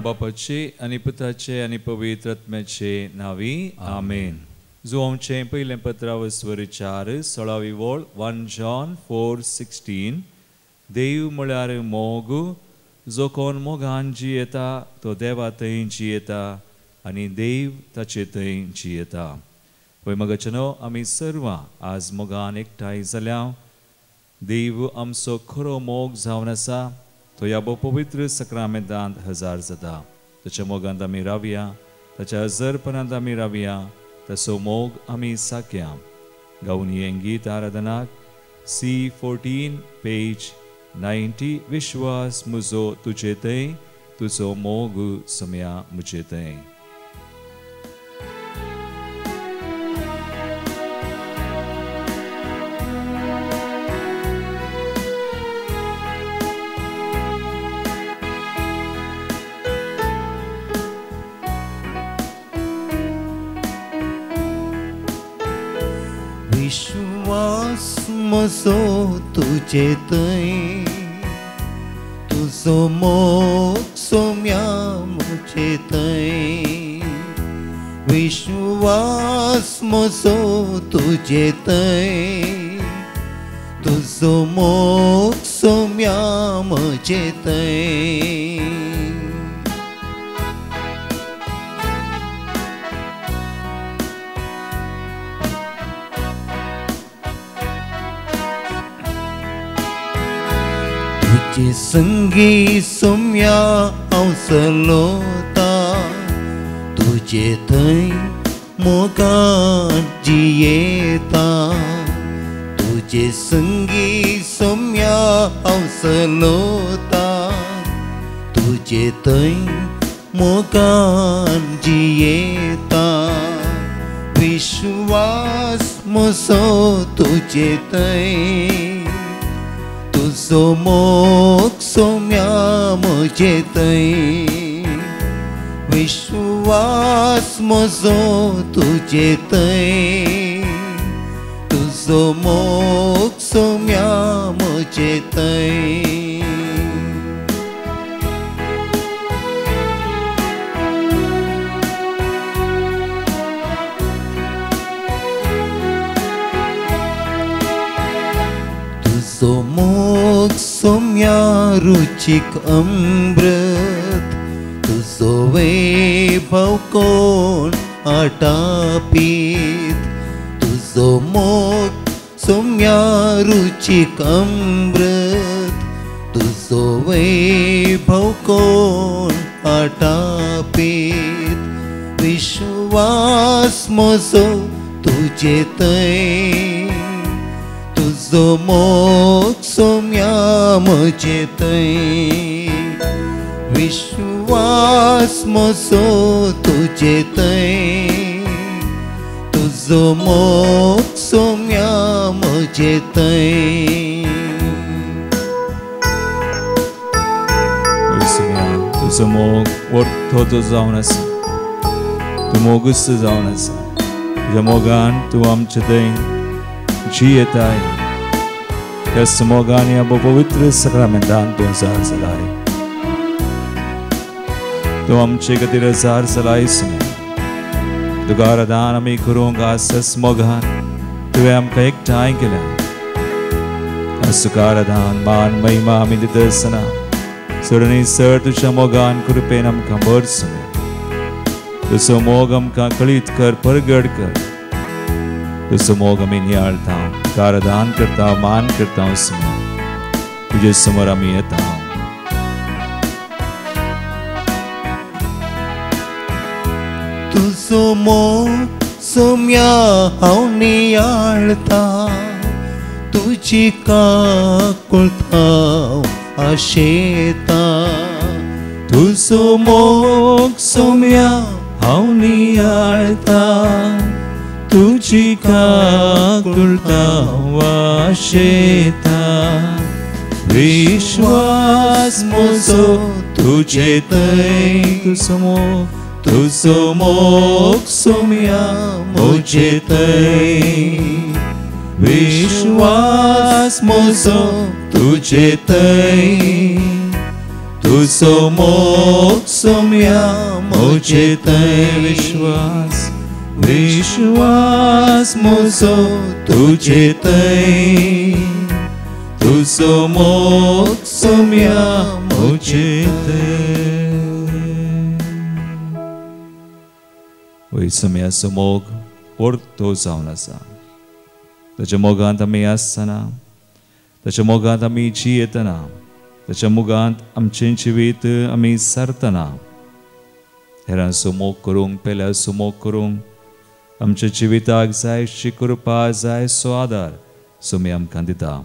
बापाचे आनी पुताचे आनी पवित्र आत्म्याचे नावी आमेन. जो आमचे पयलें पत्रावस्वर 16वी वोळ 1 John 4:16. देव म्हळ्यार मोग, जो कोण मोगान जियेता तो देवा थंय जियेता आनी देव ताचे थंय जियेता. पळय मगचनो, आमी सर्व आज मोगान एकठांय जाल्या. देव आमचो खरो मोग जावन आसा. तो ह्या पवित्र सक्रामेंतांत हजर जाता. ताच्या मोगांत आमी रावया, ताच्या हजरपणांत आमी रावया, ताचो मोग आमी साकया. गावन हें गीत आराधनाक C14 पेज 90. विश्वास म्हजो तुजे थंय, तुजो मोग सोम्या म्हजे थंय. विश्वास म्हजो तुजे थंय, तुजो मोग सोम्या म्हजे थंय. विश्वास म्हजो तुजे थंय, तुजो मोग सोम्या म्हजे थंय. तुजे संगी सोम्या हांव चलोता, तुजे थंय मोगान जियेता. तुजे संगी सोम्या हांव चलोता, तुजे थंय मोगान जियेता. विश्वास म्हजो तुजे थंय, तुजो मोग सोम्या म्हजे थंय. विश्वास म्हजो तुजे थंय, तुजो मोग सोम्या म्हजे थंय. तुजो मोग सोम्या रुचीक अमृत, तुजो वैभव कोण आटापीत. तुजो मोग सोम्या रुचीक अमृत, तुजो वैभव कोण आटापीत. विश्वास म्हजो तुजे थंय, तुजो मोग सोम्या म्हजे थंय. विश्वास म्हजो तुजे थंय, तुजो मोग सोम्या म्हजे थंय. तुजो मोग वर्थोचो जावन आसा, तूं मोगूच जावन आसा. तुज्या मोगान तूं आमचे थंय जियेताय. त्या मोगान ह्या पवित्र सक्रामेंतांत तूं हजर जालाय. तूं आमचे खातीर हजर जालाय. तुका आराधना आमी करूंक आसस मोगान तुवें आमकां एकठांय केल्या. तुका आराधना मान महिमा आमी दिता आसतना चड चड तुज्या मोगान कृपेन आमकां भर सुम्या. तुजो मोग आमकां कळीत कर, परगट कर. तुजो मोग आमी नियाळटा, तुका आराधना करता, मान करता. तुजे समोर आमी येता. तुजो मोग सोम्या हांव नियाळता, तुजी काकुळट हांव आशेता. तुजो मोग सोम्या हांव नियाळता, तुजी काकुळट हांव आशेता. विश्वास म्हजो तुजे थंय, तुजो मोग सोम्या म्हजे थंय. विश्वास म्हजो तुजे थंय, तुझो मोग सोम्या मोचे थंय विश्वास विश्वास मोजो तुझे थंय तुझो मोग सोम्या मोचे थंय वय सोम्याचो मोग परतो जावन आसा ताच्या मोगांत आमी आसतना ताच्या मोगांत आमी जियेतना ताच्या मोगांत आमचें जिवीत आमी सारतना हेरांचो मोग करूंक पेल्याचो मोग करूंक आमच्या जिविताक जायशी कृपा जायसो आदार सोमी आमकां दिता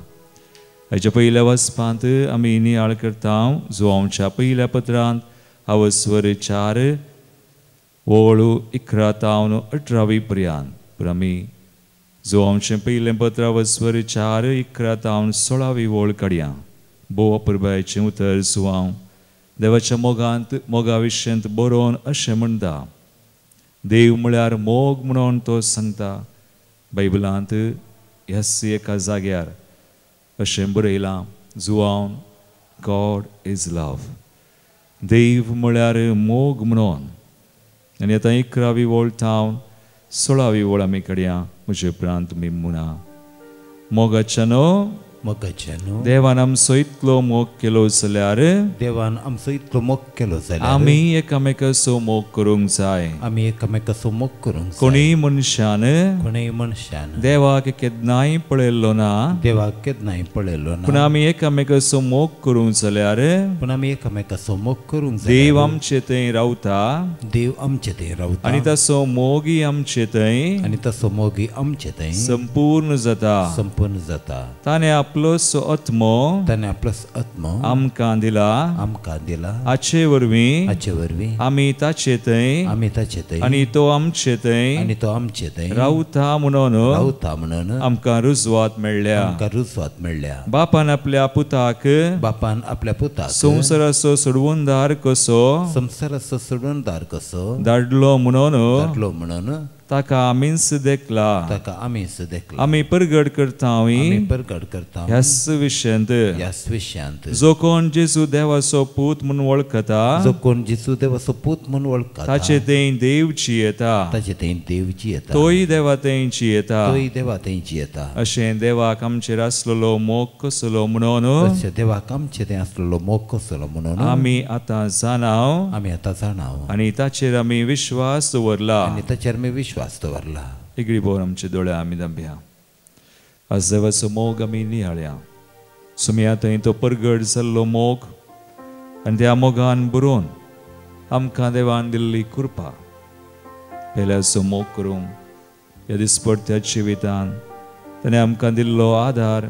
हेच्या पयल्या वचपांत आमी नियाळ करता जोआंच्या पयल्या पत्रांत आवस्वर 4 वळू 11 तावन 18 पर्यंत पूण आमी जोआंचें पयलें पत्र आवस्वर 4 11 तावन 16 वळ काडया बोवा पुरबायचें उतर जोआंव देवाच्या मोगा विशयंत बरोवन अशें म्हणटा देव म्हळ्यार मोग म्हणून तो सांगता बायबलांत ह्याच एका जाग्यार अशें बरयलां जोआंव गॉड इज लव देव म्हळ्यार मोग म्हणून आनी आतां 11वी वळ तावन 16वी वळ आमी काडया म्हजे प्रांत तुमी म्हणा मोगाच्यानो देवान आमचो इतलो मोग केलो जाल्यार देवान आमचो इतलो मोग केलो जाल्यार आमी एकामेकाचो मोग करूंक जाय आमी एकामेकाचो मोग करूंक जाय कोणी मनशान देवाक केन्नाय पळयल्लो ना देवाक केन्नाय पळयल्लो ना पूण आमी एकामेकाचो मोग करूंक जाल्यार देव आमचे थंय रावता देव आमचे थंय रावता आनी ताचो मोगी आमचे थंय संपूर्ण जाता ताणे आपलो आत्मो आमकां दिला हाचे वरवीं आमी ताचे थंय आनी तो आमचे थंय रावता म्हणून आमकां रुजवात मेळ्ळ्या बापान आपल्या पुताक संवसाराचो सोडवूनदार कसो धाडलो म्हणून ताका आमीच देखला आमी परगट करता ह्याच विशयांत जो कोण जेजू देवाचो पूत म्हणून वळखता ताचे थंय देव जियेता तोय देवा थंय जियेता अशें देवाक आमचेर आसलेलो मोग कसलो म्हणून आमी आतां जाणाव आनी ताचेर आमी विश्वास दवरला इगडी बोर आमचे दोळे आमी दांबया आज देवाचो मोग आमी नियाळ्या सुमया थंय तो परगट जाल्लो मोग आनी त्या मोगान बरोवन आमकां देवान दिल्ली कृपा पेल्याचो मोग करूंक ह्या दिसपट्ट्या जिवितान ताणें आमकां दिल्लो आदार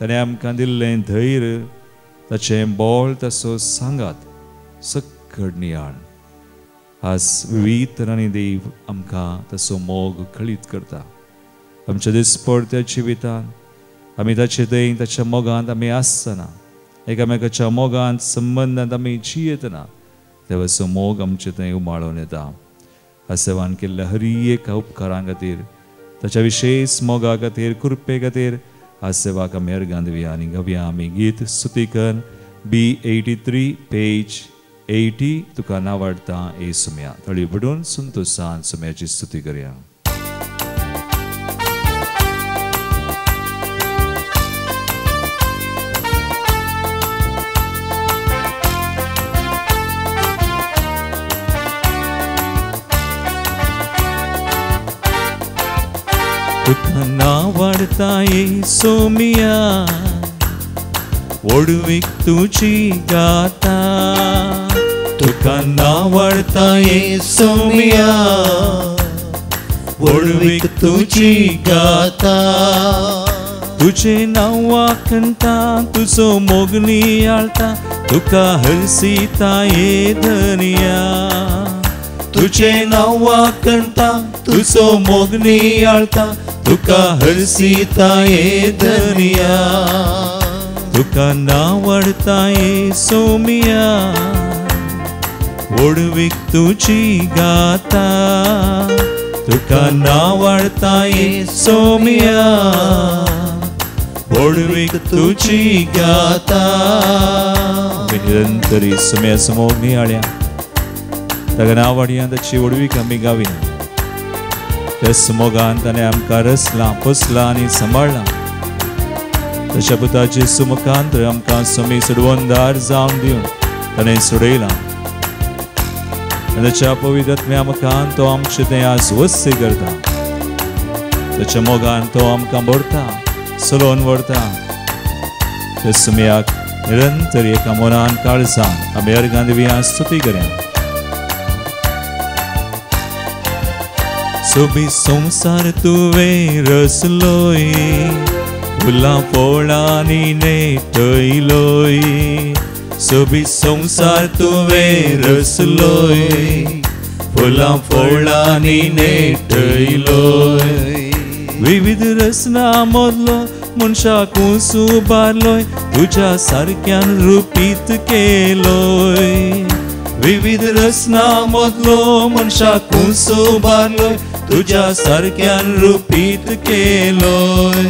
ताणें आमकां दिल्लें धैर्य ताचें बोळ ताचो सांगात सकट नियाळ आज विविध तरांनी देव आमकां ताचो मोग कळीत करता आमच्या दिसपट्ट्या जिवितान आमी ताचे थंय ताच्या मोगांत आमी आसतना एकामेकाच्या मोगांत संबंदांत आमी जियेतना देवाचो मोग आमचे थंय उमाळून येता ह्या सेवान केल्ल्या हर एका उपकारां खातीर ताच्या विशेष मोगा खातीर कृपे खातीर ह्या सेवाक आमी अर्गां दिवया आनी गावया आमी गीत स्तुतीकन B83 पेज 80 तुका नावाडटा ए सुम्या थळी पडून संतोषान सुम्याची स्तुती करया तुका नावाडता ए सोमिया ओडवीक तुजी गाता तुका नावाडता ए सोमिया ओडवीक तुजी गाता तुजे नांवा कंटा तुजो मोग नियाळटा तुका हरसिता ए धनिया तुजे नांवा कंटा तुजो मोग नियाळटा तुका हरसिता ए धनिया तुका नावाडता ए सोमिया ओडवीक तुजी गाता तुका नावाडता ए सोमिया ओडवीक तुजी गाता आम्ही निरंतरी समय समोर निहाळ्या ताका नावाडिया ताची ओडवी कमी गावी त्या समोगान ताणें आमकां रचला पोसला आनी सांबाळला तशा पुताचे सुमुखांत आमकां समी सोडवणदार जावन दिवन ताणें सोडयला ताच्या पवित्र आत्म्या मुखान तो आमचे तें आस्वस्थ करता ताच्या मोगान तो आमकां भरता चलोवन व्हरता त्या सुमयाक निरंतर एका मनान काळजान आमी अर्गां दिवया स्तुती करया सोबी संसार तुवें रचलोय फुलां फळांनी नेटयलोय सोबी संसार तुवें रचलोय फुलां फळांनी नेटयलोय विविध रचना मदलो मनशाक उबारलोय तुज्या सारक्यान रुपीत केलोय विविध रचना मदलो मनशाक उबारलोय तुज्या सारक्यान रुपीत केलोय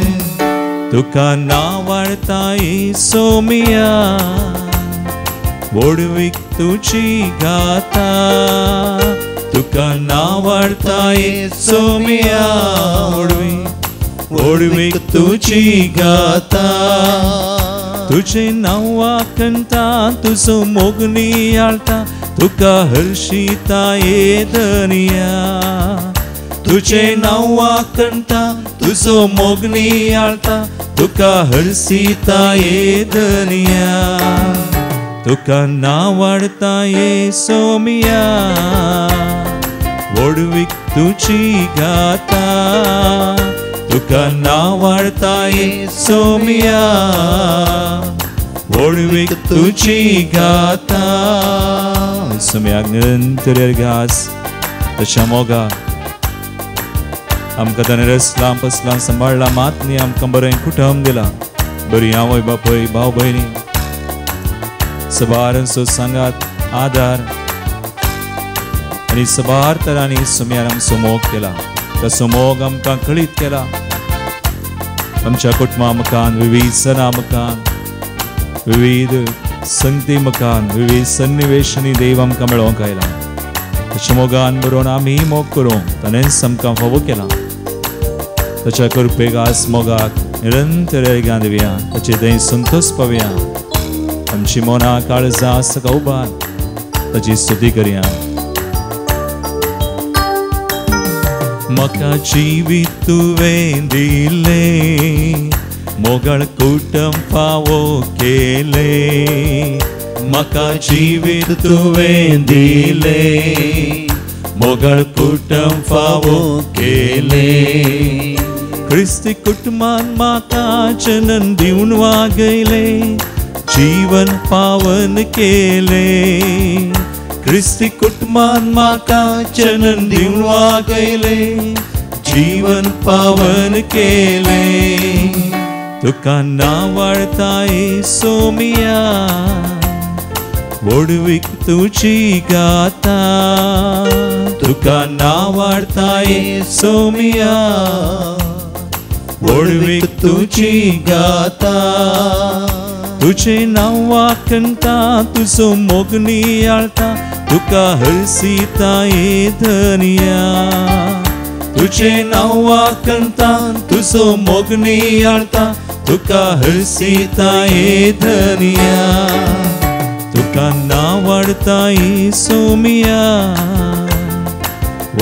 तुका नावाळताय सोमिया ओडवीक तुजी गाता तुका नावाळताय सोमिया ओडवीक तुजी गाता तुझे नावा कंटा तुजो मोगनी आळता तुका हर्षिता ये धनिया तुझे नावा कंटा तुजो मोगनी आळता तुका हर्षिता ये धनिया तुका नावाळता ये सोमिया ओडवीक तुजी गाता तुका नावाळता ये सोमिया ओडवीक तुजी गाता सोम्याक निरंतर अर्गास तशा मोगा आमकां ताणें रचला पसला सांबाळला मात न्ही आमकां बरें कुटुंब दिला बरी आवय बापय भाव भयणी सबार सांगात आदार आनी सबार तरांनी सोम्यार आमचो मोग केला तो मोग आमकां कळीत केला आमच्या कुटुंबा मुखान विविध सणां मुखान विविध संगती मुखान विविध सन्निवेशांनी देव आमकां मेळोवंक आयला ताच्या मोगान बरोवन आमी मोग करूंक ताणेंच आमकां फावो केला ताच्या कृपेक आस मोगाक निरंतर अर्गां दिवया ताचे थंय संतोश पावया आमची मोना काळजां सका उबार ताची स्तुती करया म्हाका जिवीत तुवें दिलें मोगळ कुटुंब फावो केलें म्हाका जिवीत तुवें दिलें मोगळ कुटुंब फावो केलें क्रिस्ती कुटुंबान म्हाका जनन दिवन वागयलें जीवन पावन केलें क्रिस्ती कुटुंबान म्हाका जनन दिवन वागयलें जीवन पावन केलें तुका नावाळताय सोमिया ओडवीक तुजी गाता तुका नावाळताय सोमिया ओडवीक तुजी गाता तुझे नावा कंटा तुजो मोगनी आळता तुका हर्षिता ये धनिया तुझे नावा कंटा तुजो मोगनी आळता तुका हर्षिता ये धनिया तुका नावाळताय सोमिया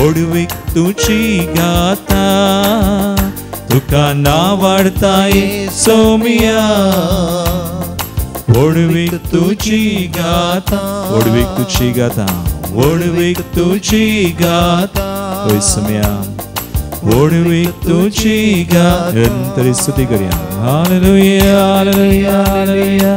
ओडवीक तुजी गाता तुका नावाळताय सोमिया ओडवीक तुजी गाता ओडवीक तुजी गाता ओडवीक तुजी गाता ओय सोमिया ओडवीक तुजी गाता निरंतर स्तुती करया हालेलुया हालेलुया हालेलुया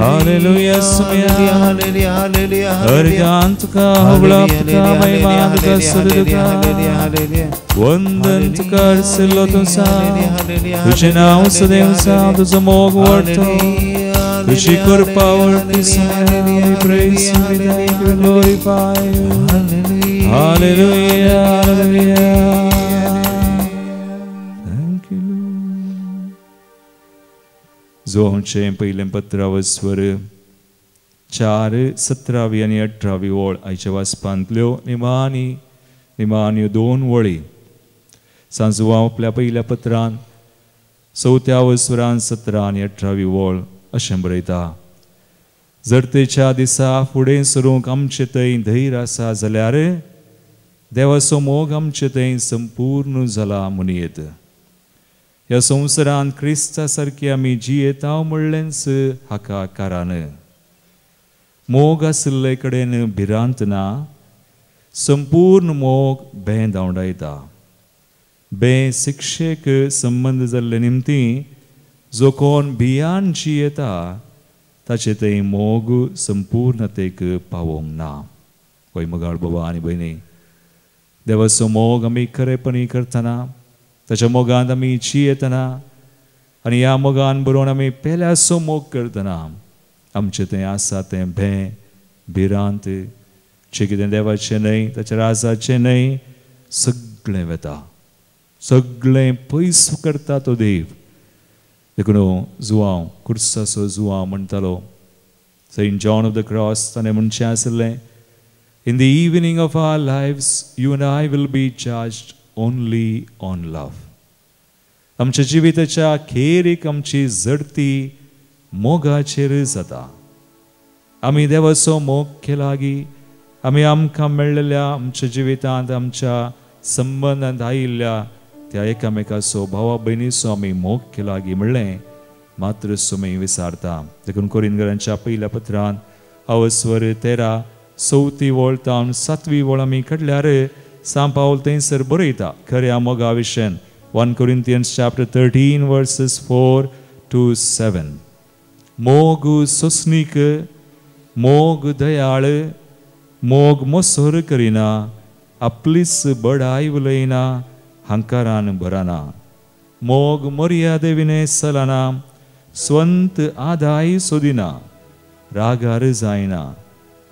हालेलुया सोमिया हालेलुया हालेलुया अर्गां तुका हवळा तुका महिमा तुका स्तुती वंदन तुका अर्सिल्लो तुसा तुझे नाव सदैव सांग तुजो मोग वाडतो तुझी कृपा वाडटी we praise you, we thank you, glorify you. Hallelujah, hallelujah. Thank you, Lord. जो आमचे पहिलें पत्रावं स्वर 4:17 आणि 18 ओळ आयच्या वाचपांतल्यो निमाण्यो 2 वळी. सांजुवांव आपल्या पयल्या पत्रांत 4थ्या वस्वरांत 17 आणि 18 ओळ अशें बरयता. जरतेच्या दिसा फुडें सरूंक आमचे थंय धैर्य आसा जाल्यार देवाचो मोग आमचे थंय संपूर्ण जाला म्हणयत. ह्या संवसारांत क्रिस्ता सारकी आमी जियेता म्हणलेंच हाका कारण. मोग आसले कडेन भिरांत ना, संपूर्ण मोग बें धांवडायता. बें शिक्षेक संबंध जाल्ले निमती जो कोण भियान जियेता ताचे थंय मोग संपूर्णतेक पावोंक ना. पळय मोगाळ बाबा आनी भयणी, देवाचो मोग आमी खरेपणी करतना, ताच्या मोगांत आमी जियेतना आनी ह्या मोगान बरोवन आमी पेल्याचो मोग करतना आमचें थंय आसा तें भें भिरांत जें कितें देवाचें न्हय, ताच्या राजाचें न्हय, सगळें वेता. सगळें पयस करता तो देव. देखून जुवांव कुर्साचो जुवांव म्हणटालो, saint John of the cross ताणें म्हणचें आसलें, In the evening of our lives, you and I will be judged only on love. आमच्या जिविताच्या अखेरीक आमची झडती मोगाचेर जाता. आमी देवाचो मोग केला गी, आमी आमकां मेळिल्ल्या आमच्या जिवितांत आमच्या संबंदांत आयिल्ल्या त्या एकामेकाचो भावा भयणीचो आमी मोग केला गी म्हणलें मात्र सुमी विसारता. देखून कोरिंथीयांच्या पयल्या पत्रांत अवस्वर 13 4थी ओळ तावन 7वी ओळ आमी काडल्यार सांत पावल थंयसर बरयता खऱ्या Moga विशयान. 1 Corinthians chapter 13 verses 4 to 7. मोग सोसनीक, मोग दयाळ, मोग मोसोर करिना, आपलीच बडाय उलयना, हंकारान भराना. मोग मर्यादेविने चलना, स्वंत आदाय सोदिना, रागार जायना,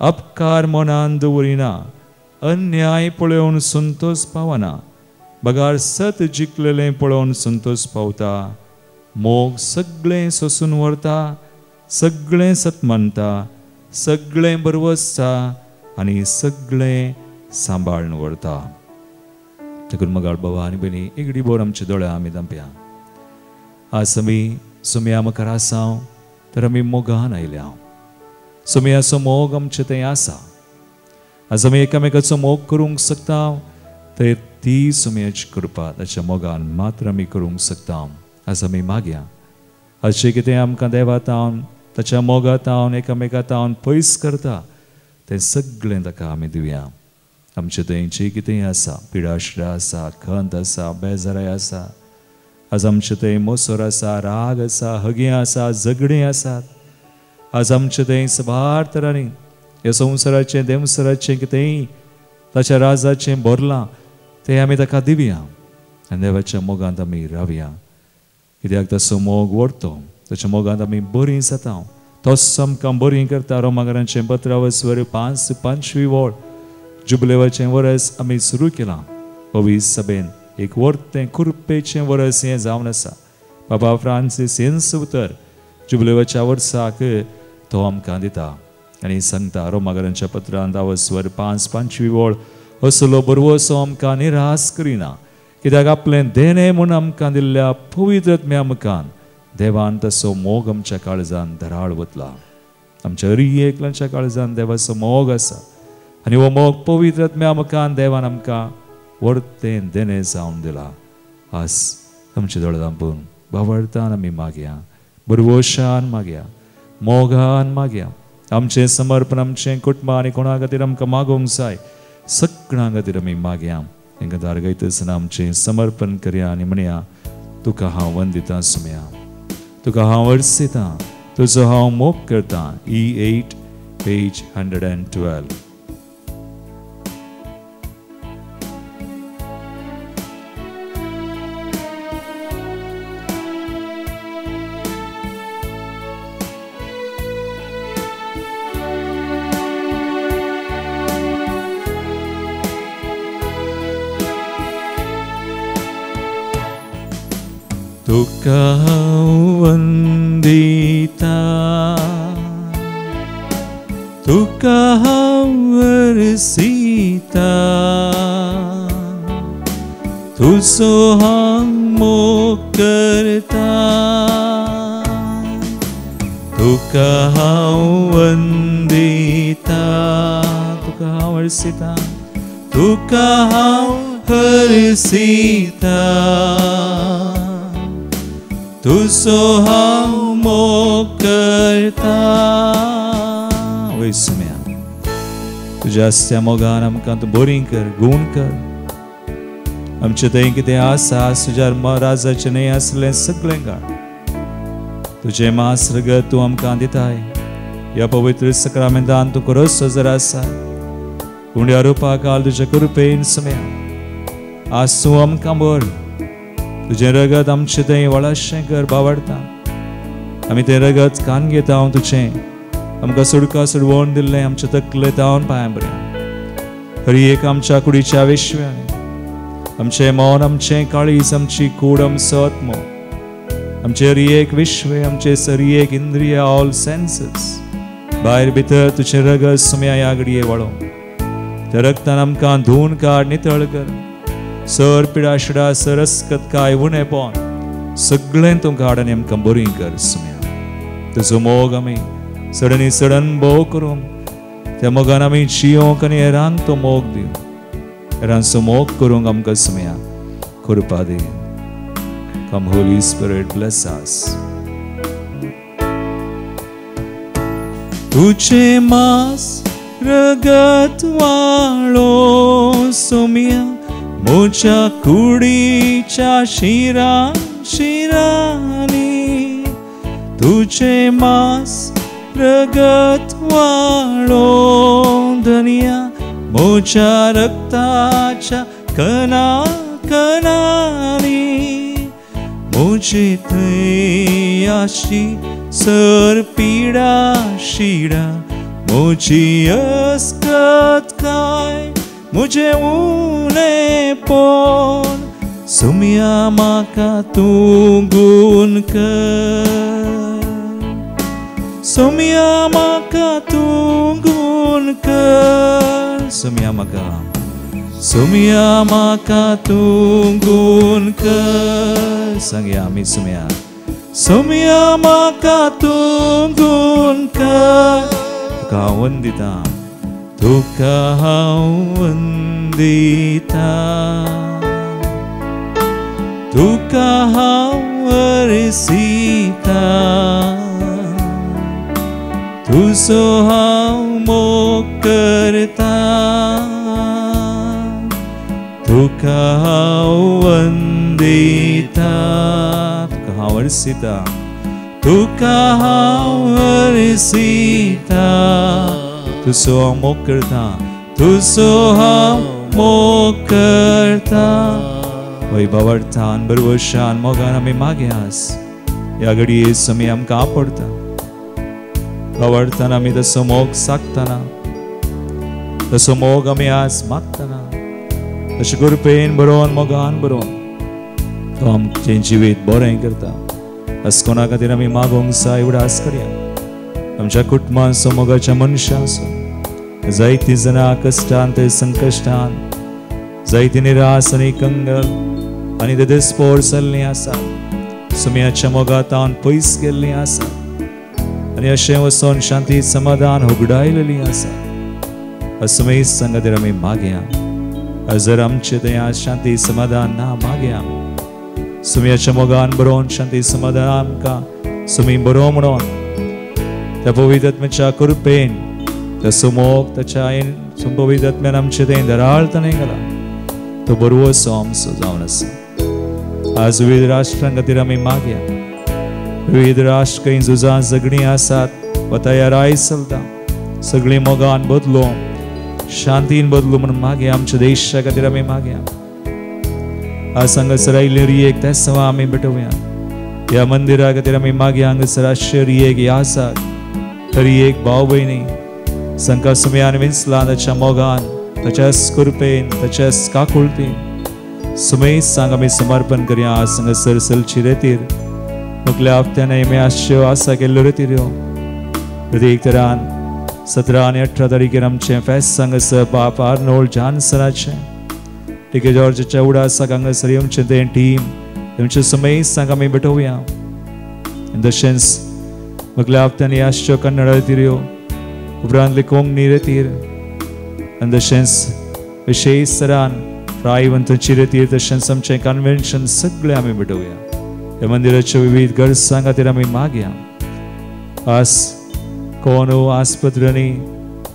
अपकार मनान दवरिना, अन्याय पळोवन संतोष पावना, बगार सत जिखलेलें पळोवन संतोष पावता. मोग सगळें सोसून व्हरता, सगळें सत मानता, सगळें बरवसता आनी सगळें सांबाळून व्हरता. देखून मगाळ बाबा आनी भयणी, एगडी बोर आमच्या दोळ्या आमी धांपया. आज आमी सुम्या मुखार आसांव तर आमी मोगान आयल्या. सुमयाचो मोग आमचे थंय आसा. आज आमी एकामेकाचो मोग करूंक शकता तर ती सुमयाची कृपा ताच्या मोगान मात्र आमी करूंक शकता. आज आमी मागया, अशें कितें आमकां देवातावन ताच्या मोगातावन एकामेकातावन पयस करता तें सगळें ताका आमी दिवया. आमचे थंय जें कितें आसा, पिडाश्र आसा, खंत आसा, बेजाराय आसा, आज आमचे थंय मोसोर आसा, राग आसा, हगें आसा, झगडीं आसात, आज आमचे थंय सबार तरांनी ह्या संवसाराचें देवसराचें कितेंय ताच्या राजाचें भरलां तें आमी ताका दिवया आनी देवाच्या मोगांत आमी रावया. कित्याक ताचो मोग व्हरतो, ताच्या मोगांत आमी बरीं जाता. तोच आमकां बरीं करता. रोमाकारांचें पत्र वस्वर 5:5 ओळ. जुबलेवाचें वर्स आमी सुरू केलां. पवीस सभेन एक वर्तें कुरपेचें वर्स हें जावन आसा. बाबा फ्रांसीस हेंच उतर जुबलेवाच्या वर्साक तो आमकां दिता आनी सांगता. रोमाकारांच्या पत्रांत वस्वर 5:5 ओळ. असलो बरवसो आमकां निराश करिना, कित्याक आपलें देणें म्हूण आमकां दिल्ल्या पवित्र आत्म्या मुखार देवान तसो मोग आमच्या काळजांत धराळ वतला. आमच्या एकल्याच्या काळजांत देवाचो मोग आसा आनी हो मोग पवित्र आत्म्या मुखार देवान आमकां वर्तें देणें जावन दिला. आज आमचे दोळे धांपून बावळतान आमी मागया, बरवशान मागया, मोगान मागया. आमचें समर्पण आमचें कुटुंब आनी कोणा खातीर आमकां मागोवंक जाय सगळ्यां खातीर आमी मागया. तांकां दारगायतना आमचें समर्पण करया आनी म्हणया, तुका हांव वंदितां सुमया, तुका हांव वर्सितां, तुजो हांव मोग करतां. E8 page 112. तुका हांव वंदितां, वर्षिता तू सोहामो करता तू कहा वंदिता तू कहा वर्षिता तू कहा हर्षिता तू सोहामो करता वैसम्या तुझ्या त्या मोगान आमकां तूं बरी कर गुण कर आमचे थंय कितें आसा तुज्या राजाचें न्हय आसलें सगळें काड तुझे मासरगत तूं आमकां दिताय ह्या पवित्र सक्रामेंतान तूं खरोच जर आसा उंड्या रुपा काल तुज्या कृपेन सम्या आज तूं आमकां भर तुजें रगत आमचें थंय वळाशें कर बावडटा आमी तें रगत कान घेता हांव तुजें आमकां सुडका सुडवण दिल्लें आमचें तकलें तावन पांयां बरें हरी एक आमच्या कुडीच्या विश्व्यान आमचें मौन आमचें काळीज आमची कूड आमचो आत्मो आमचे हरी एक विश्व आमचे सरी एक इंद्रिय ऑल सेन्सेस भायर भितर तुजें रगत सम्या ह्या घडये वळो त्या रगतान आमकां धुवन काड नितळ कर सर पिडा शिडा सरस्कत काय उणेपण सगळें तूं काड आनी आमकां बरी कर सम्या तुजो मोग आमी सडनी सडन भोव करून त्या मोगान आमी जियोंक आनी हेरांक तो मोग दिवं हेरांचो मोग करूंक आमकां सम्या कृपा दी Come Holy Spirit, bless us. तुझे मास रगत वाळो सोम्या मोच्या कुडीच्या शिरांनी तुझे मास रगत वाळो धनिया मोच्या रक्ताच्या कणा कणानी मुझे थंय आशी सर पिडा शिडा मुझी अस्कत काय मुझे उणेपण सम्या म्हाका तूं गुण कर सम्या म्हाका तूं गुण कर सम्या म्हाका तूं गुण कर सांगया आमी सम्या म्हाका तूं गुण कर तुका हांव वंदिता तुका हांव वंदिता तुका हांव वर्षिता तुजो हांव मोग करता तुका हांव वंदिता तुका हांव वर्षिता तुका हांव वर्षिता तुजो हांव मोग करता तुजो हांव मोग करता वैभवार्थान बरवशान मोगान आमी मागयास ह्या घडये समी आमकां आपडटा भावार्थान आमी तसो मोग सागतना तसो मोग आमी आज मागतना तशें कृपेन बरोवन मोगान बरोवन तो आमचें जिवीत बरें करता आज कोणा खातीर आमी मागोंक जाय उडास करया आमच्या कुटुंबान मोगाच्या मनशांचो जायतीं जाणां कश्टान ते संकश्टान जायतीं निराश आनी कंगल आनी ते दिसपोर जाल्लीं आसा सुमयाच्या मोगातान पयस गेल्लीं आसा आनी अशें वचोन शांती समाधान उगडायलेलीं आसा असमेय सांगातीर आमी मागया जर आमचे थंय आज शांती समाधान ना मागया सुमयाच्या मोगान बरोवन शांती समाधान आमकां सुमी बरो म्हणून त्या पवित्र आत्म्याच्या कृपेन तसो मोग ताच्या पवित्र आत्म्यान आमचे थंय धराळताने गेला तो बरो असो आमचो जावन आसा आज विविध राष्ट्रां खातीर आमी मागया विविध राष्ट्र खंय झुजां झगडीं आसात वा तयार आयज चलता सगळीं मोगान बदलो शांतीन बदलू म्हणून मागया आमच्या देशा खातीर आमी मागया आज हांगासर आयिल्ली रियेक तेंसवा आमी भेटोवया ह्या मंदिरा खातीर आमी मागया हांगासर आशिल्ले रियेक आसात रियेक भाव भयणी संका सुमयान विंचला ताच्या मोगान ताच्याच कृपेन ताच्याच काकुळटीन सुमेज सांग आमी समर्पण करया आज हांगासर सलची रेतीर मुखल्या हप्त्यान आमी आश्यो आसा केल्ल्यो रेतीर प्रत्येक तरान 17 અને 18 તારીખે રમશે ફેસ સંઘ બાપ આર્નોલ્ડ જાન્સનાचे ठीक आहे जॉर्ज चौडासा गंगासरी आमचे ते टीम आमचे समय सांगा आम्ही भेटूया तशेंच मगल्या हप्त्यांनी आसच्यो कन्नड तिऱ्यो उपरांतले कोंकणी रेतीर आनी तशेंच विशेश सरान प्रायवंतांची रेतीर तशेंच आमचें कन्वेन्शन सगळें आमी भेटूया ह्या मंदिराच्यो विविध गरजां खातीर आमी मागया आज कोणू आस्पत्र्यांनी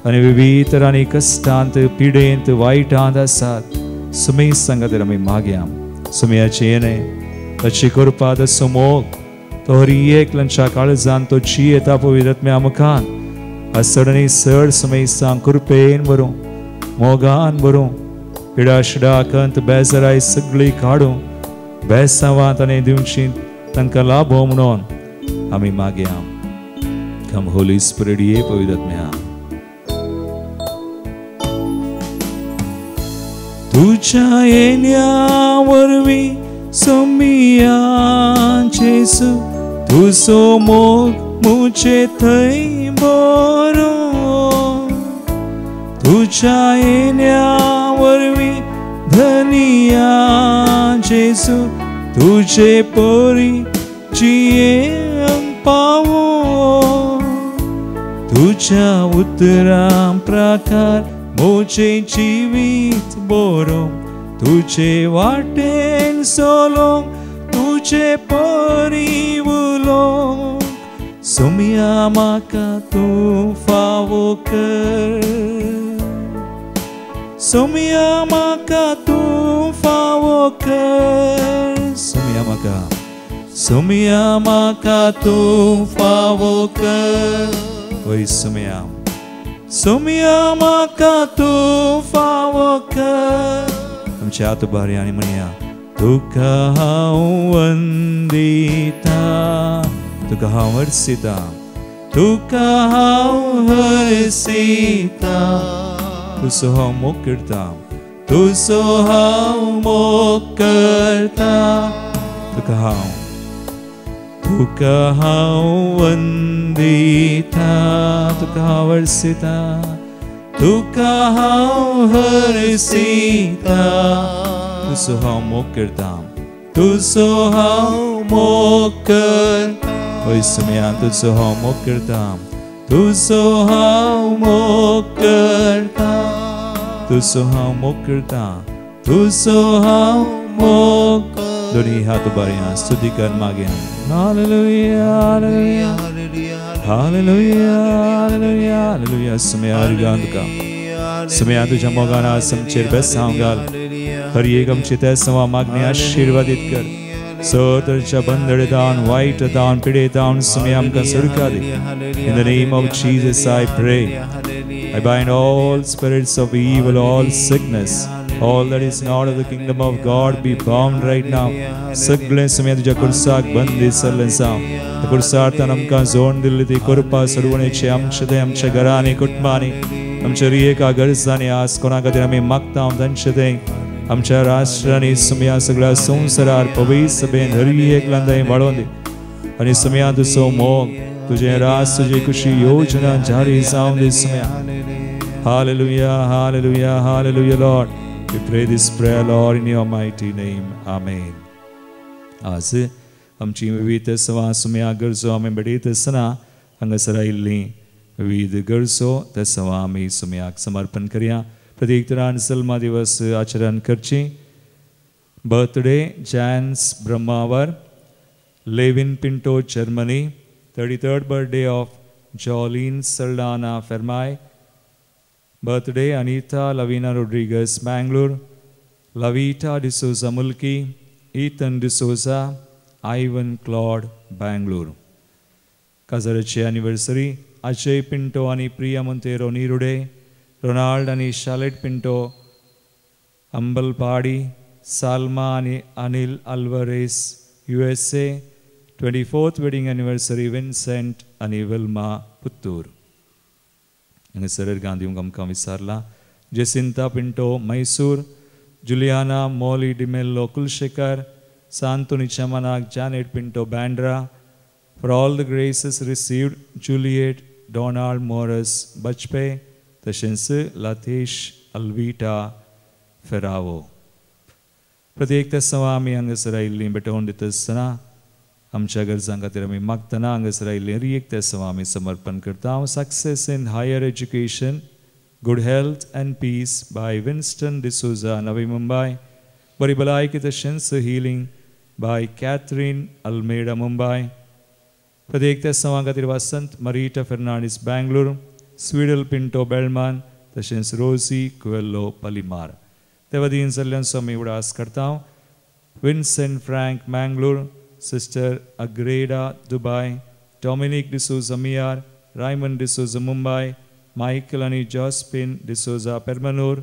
आनी विविध तरांनी कश्टांत पिडेंत वायटांत आसात सुमेश सांगात आमी मागया सुमयाचे येणे ताची कृपा ताचो मोग तो हर एकल्याच्या काळजांत तो जी येता पवित्रत्म्या मुखान आज सडनी सड सुमेशांक कृपेन भरूं मोगान भरूं पिडा शिडा कंत बेजाराय सगळी काडूं बेसांवांत आनी दिवची तांकां लाभो म्हणून आमी मागया कम होली स्पिरिट ये पवित्रत्म्या तुझ्या येण्या वरवीं सोमिया जेसू तुजो मोग मुझे थंय बरो तुझ्या येण्या वरवीं धनिया जेसू तुझे परी जियेंक पावो तुझ्या उतरां प्रकार मुझे जीवित बरो तुझे वाटेन सोलो तुझे परी उलोवंक सोमिया म्हाका तूं फावो कर सोमिया म्हाका तूं फावो कर सोमिया म्हाका तूं फावो कर ओय सोमिया म्हाका तूं फावो कर आमचे हात उबारी आनी म्हणया तुका हांव वंदिता तुका हांव हरसिता तुका हांव हरसिता तुजो हांव मोग करता तुजो हांव मोग करता तुका हांव वंदिता तुका हांव हरसिता तुका हांव हरसिता तुजो हांव मोग करता तुजो हांव मोग करता ओय सुमया तुजो हांव मोग करता तुजो हांव मोग करता तुजो हांव मोग करता तुजो हांव मोग दोनी हात उबारया स्तुती कर मागया हालेलुया हालेलुया हालेलुया हालेलुया हालेलुया सुमया तुका सुमया तुझ्या मोगाना आमचेर बेसांव घाल हर एक आमची त्या सवा मागणी आशीर्वादीत कर सतरच्या बंदडेतान वायटतान पिडेतान सुमया आमकां सुटका दी in the name of Jesus I pray I bind all spirits of evil, all sickness, all that is not of the kingdom of God be bound right now. सगळे समय तुझ्या कुर्साक बंदी सरलें जावं त्या कुर्सार्थान आमकां जोड दिल्ली ती कृपा सरवणेची आमच्या घरांनी कुटुंबांनी आमच्या रियेका गरजांनी आज कोणा खातीर आमी मागता तांचे ते आमच्या राष्ट्रांनी सुमया सगळ्या संवसारार पवित्र सभेन हर एकल्यान थंय वाडोवन दी आनी सुमया तुजो मोग तुझे राज तुझी खुशी योजना जारी जावं दी Somaiya Hallelujah, hallelujah, hallelujah, Lord. We pray this prayer, Lord, in your mighty name. Amen. आज आमची विविध सवा सुमया गरजो आमी बडयत आसतना हांगासर आयिल्ली विविध गरजो त्या सवा आमी सुमयाक समर्पण करया प्रत्येक तरान सल्मा दिवस आचरण करची बर्थडे जॅन्स Brahmavar Levin Pinto Germany 33rd birthday of Jolene Saldana Fermai birthday Anita Lavina Rodriguez Bangalore Lavita D'Souza Mulki Ethan D'Souza Ivan Claude Bangalore Kazarache anniversary Ajay Pinto आणि Priya Montero Nirude Ronald आणि Charlotte Pinto Ambalpadi Salma आणि Anil Alvarez USA 24th wedding anniversary Vincent आणि Vilma Puttur हांगासर गांधी आमकां विचारला जेसिंता पिंटो मैसूर जुलियाना मॉली डिमेल्लो कुलशेखर सांतोनीच्या मनाक Janet Pinto Bandra for all the graces received Juliet Donald Moras Bajpe तशेंच लाथेश अल्विटा फेरावो. प्रत्येक तेसवा आमी हांगासर आयिल्लीं भेटोवन दिता आसतना आमच्या गरजां खातीर आमी मागतना हांगासर आयिल्लीं एक तेसवा आमी समर्पण करता. Success in higher education, good health and peace by Winston D'Souza, Navi Mumbai. बरी भलायकी तशेंच हिलींग बाय कॅथरीन अल्मेडा, मुंबय. प्रत्येक तेसवा खातीर वसंत मरीटा फेर्नांडीस, बेंगलोर. स्वीडल पिंटो बेळमान तशेंच रोजी कुवेल्लो, पलिमार. ते वतीन सगळ्यांचो आमी उडास करता. Vincent Frank, Mangalore. Sister Agreda, Dubai. Dominic D'Souza, Miyar. Raymond D'Souza, Mumbai. Michael आनी जॉस्पिन डिसोजा, पेर्मनूर.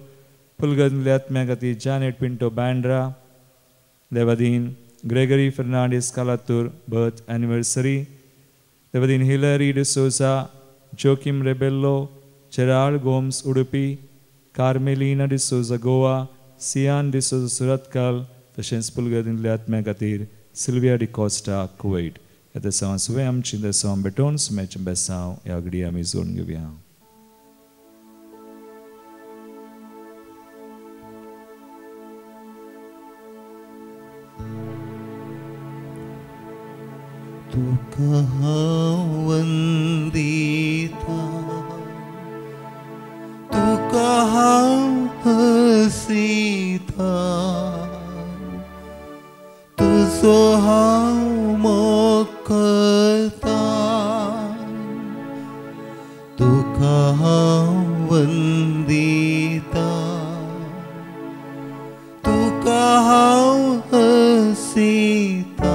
पुलगतले आत्म्या खातीर जॅनेट पिंटो, बँड्रा. देवदीन ग्रेगरी फर्नांडीस, कालातूर, बर्थ एनिवर्सरी. देवदीन हिलरी डिसोजा, जोकिम रेबेल्लो, जेराल्ड गोम्स, उडुपी. कार्मेलिना डिसोजा, गोवा. सियान डिसोजा, सुरतकल. तशेंच पुलगतले आत्म्या खातीर सिल्विया डिकोस्टा, कुवेट. ह्या देसांव सुवे आमची देसांव भेटोवन सुमेचें बेसांव ह्या घडी आमी जोडून घेवया. तुका हांव वंदिता, तुका हांव हसिता, तुजो हांव मोग करता. तुका हांव वंदिता, तुका हांव हसिता,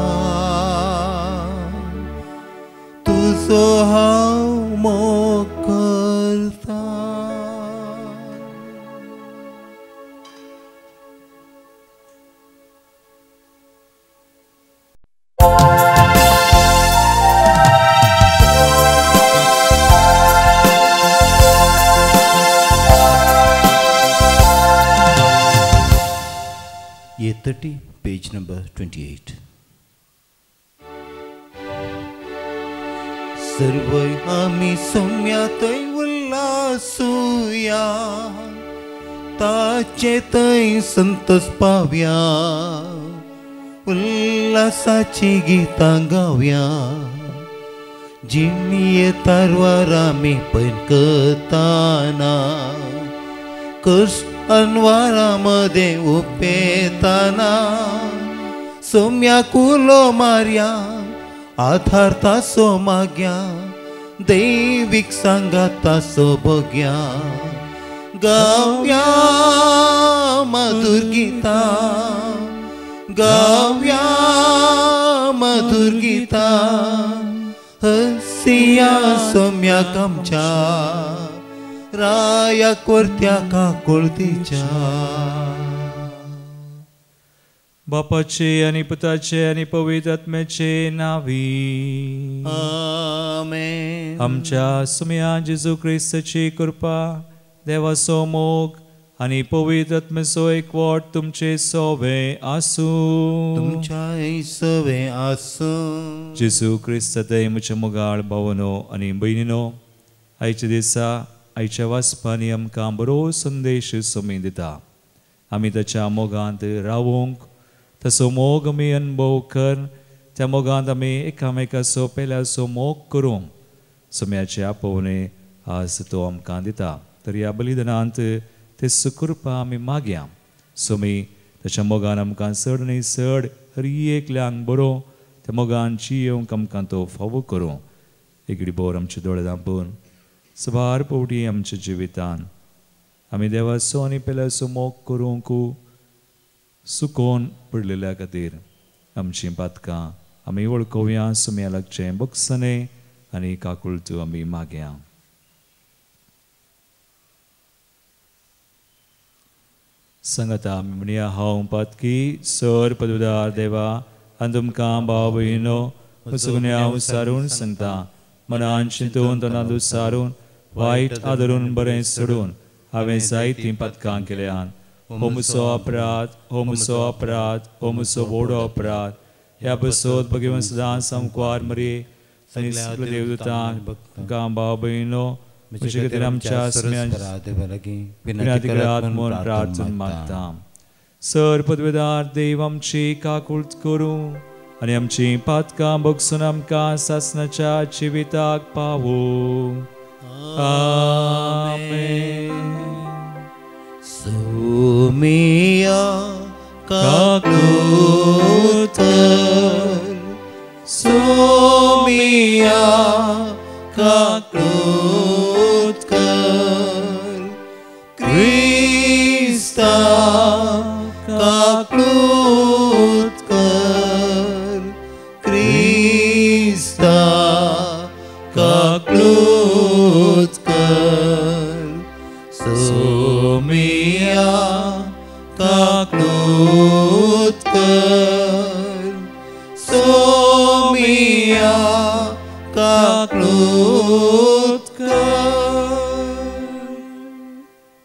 तुजो हांव मोग करता. Year 30, page number 28. सर्वय आमी सौम्या थंय उल्हासूया, ताचे थंय संतोष पावया. उल्हासाची गितां गावया, जिणये तारवार आमी पैन करताना. कश्ट अनवारामध्ये उपेताना. सौम्या कुलो मारया, आधार तासो माग्या. दैविक सांगात तासो भोग्या. गावया मधुर गीता, गावया मधुर गीता. हसिया सौम्याक आमच्या, राया कोरत्या काकुळतीच्या. बापाचे आणि पुताचे आणि पवित्र आत्म्याचे नावी. आमेन. आमच्या सुम्या जेजू ख्रिस्ताची कृपा, देवाचो मोग आणि पवित्र आत्म्याचो एकवट तुमचे सोवे आसूं. तुमच्या सवे आसूं. जेजू ख्रिस्त ते म्हज्या मोगाळ भावनो आणि भयणीनो, आयच्या दिसा आयच्या वाचपांनी आमकां बरो संदेश सोमी दिता. आमी ताच्या मोगांत रावूंक, तसो मोग आमी अनुभव कर. त्या मोगांत आमी एकामेकाचो पेल्याचो मोग करूंक सोम्याचे आपोवणे आज तो आमकां दिता. तर ह्या बलिदानांत ते सुकृपा आमी मागया. सोमी ताच्या मोगान आमकां चड न्ही चड हर एकल्यांक बरो त्या मोगान जियोंक आमकां तो फावो करूं. एकडी बोर आमचे दोळे धांपून सबार पोवटी आमच्या जिवितान आमी देवाचो आनी पेल्याचो मोग करूंक सुकोवन पडलेल्या खातीर आमची पातकां आमी वळखुया. सुम्या लागचें बक्षणे आनी काकुळतो आमी मागया. सांगाता आमी म्हणया, हांव पातकी सर पदवीदार देवा आनी तुमकां भाव भयणो म्हजो गुन्यांव विचारून सांगता. मनान चिंतून तोंडांत विचारून वायट आदरून बरें सोडून हांवें जायतीं पातकां केल्यान. हो म्हजो अपराध, हो म्हजो अपराध, हो म्हजो व्हडो अपराध. ह्या बसोत भगवंत सदां सांकवार मरे सगळ्या देवदूतांक भाव भयणो म्हजे खातीर आमच्या विनंती करात म्हूण प्रार्थना मागता. सर पदवेदार देव आमची काकूळट करूं आनी आमची पातकां भोगसून आमकां सासणाच्या जिविताक पावो. आमेन. सोमिया काकूळट सोमिया काकूळट क्रिस्ता काकूळट क्रिस्ता काकूळट सोमिया काकूळट सोमिया काकूळट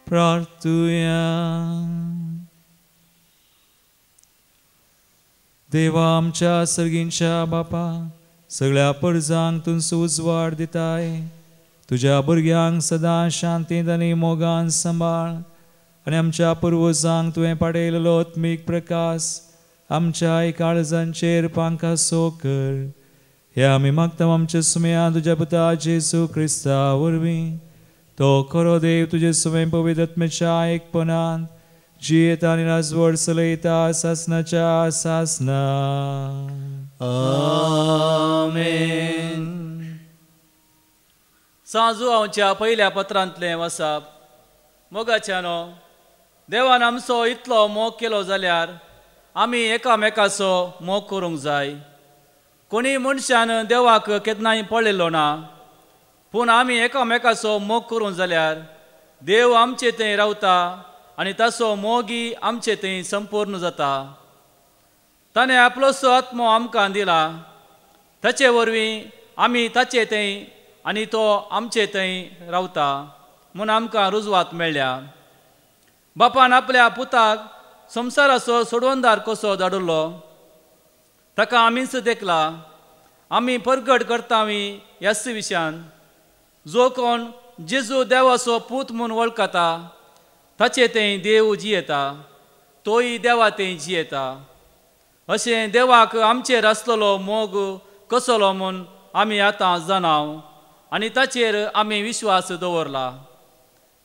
प्रार्थुया. देवा आमच्या सर्गींच्या बापा, सगळ्या परजांक तूं उजवाड दिताय. तुझ्या भुरग्यांक सदां शांतीत आनी मोगान सांबाळ आनी आमच्या पुर्वजांक तुवें पाडयलेलो आत्मीक प्रकाश आमच्या काळजांचेर पांकासो कर. हे आमी मागता आमच्या सुमया तुज्या पुता जेजू क्रिस्ता वरवीं. तो खरो देव तुजे सुमें पवित्र आत्म्याच्या एकपणांत जियेता आनी राजवड चलयता सासणाच्या सासना. आमेन. सांजू हांवच्या पयल्या पत्रांतलें वचप. मोगाच्यानो, देवान आमचो इतलो मोग केलो जाल्यार आमी एकामेकाचो मोग करूंक जाय. कोणी मनशान देवाक केन्नाय पळयल्लो ना, पूण आमी एकामेकाचो मोग करूं जाल्यार देव आमचे थंय रावता आनी ताचो मोगी आमचे थंय संपूर्ण जाता. ताणें आपलोसो आत्मो आमकां दिला. ताचे वरवीं आमी ताचे थंय आनी तो आमचे थंय रावता म्हूण आमकां रुजवात मेळ्ळ्या. बापान आपल्या पुताक संवसाराचो सोडवणदार कसो धाडिल्लो, ताका आमीच देखला. आमी परगट करतावी ह्याच विशयान. जो कोण जेजू देवाचो पूत म्हूण वळखता ताचे थंय देव जियेता, तोय देवा थंय जियेता. अशें देवाक आमचेर आसलेलो मोग कसलो म्हूण आमी आतां जाणाव आनी ताचेर आमी विश्वास दवरला.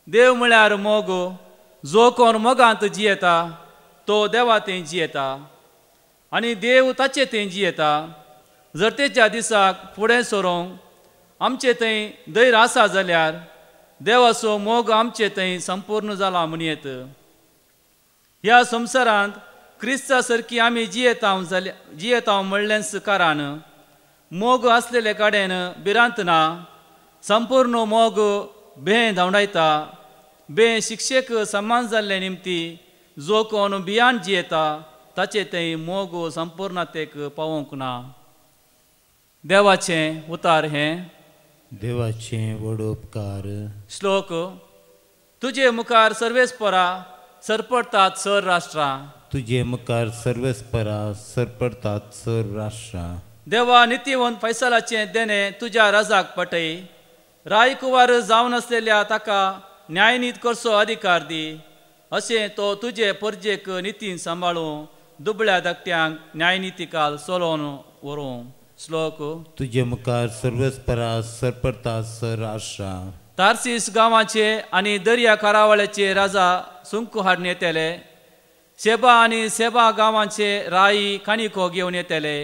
देव म्हळ्यार मोग. जो कोण मोगांत जियेता तो देवा थंय जियेता आनी देव ताचे थंय जियेता. जर तेच्या दिसाक फुडें सरोंक आमचे थंय धैर्य आसा जाल्यार देवाचो मोग आमचे थंय संपूर्ण जाला म्हणयेत. ह्या संवसारांत क्रिस्ता सारकी आमी जियेता म्हणलेंच कारण मोग आसलेले कडेन भिरांत ना. संपूर्ण मोग बें धांवडायता. बें शिक्षेक समान जाल्ले निमती जो कोण भियान जियेता ताचे थंय मोग संपूर्णतेक पावोंक ना. देवाचें उतार हें. देवाचें व्हड उपकार. श्लोक. तुजे मुखार सर्वेस्परा सरपडतात सर राष्ट्रां. तुजे मुखार सर्वेस्परा सरपडतात सर राष्ट्रां. देवा नितीवंत फैसलाचें देणें तुज्या राजाक पटय. रायकुवार जावन आसलेल्या ताका न्यायनीत करचो अधिकार दी. अशें तो तुजे परजेक नितीन सांबाळूं दुबळ्या धाकट्यांक न्यायनितिकाल चलोवन व्हरूं. श्लोक. तुजे मुखार सर्वेस्परा सरपडतात सर राष्ट्रां. तार्सीस गांवाचे आनी दर्या कारावळ्याचे राजा सुंक हाडून येतेले. शेबा आनी सेबा गांवांचे राई काणिको घेवन येतेले.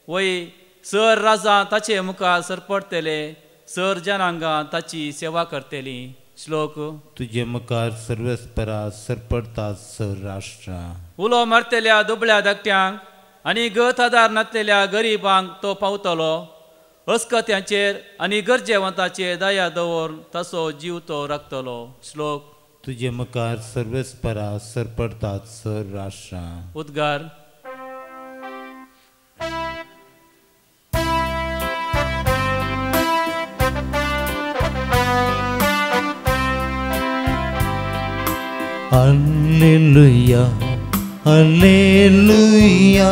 वय सर राजा ताचे मुखार सरपडतले. सर जनांगां ताची सेवा करतली. श्लोक. तुजे मुखार सर्वेस्परा सरपडतात सर राष्ट्रां. उलो मारतेल्या दुबळ्या धाकट्यांक आनी गत आदार नासलेल्या गरिबांक तो पावतलो. अस्कत्यांचेर आनी गरजेवंताचेर दया दवरून ताचो जीव तो राखतलो. श्लोक. तुजे मुखार सर्वेस्परा सरपडतात सर राष्ट्रां. उद्गार. Alleluia, Alleluia,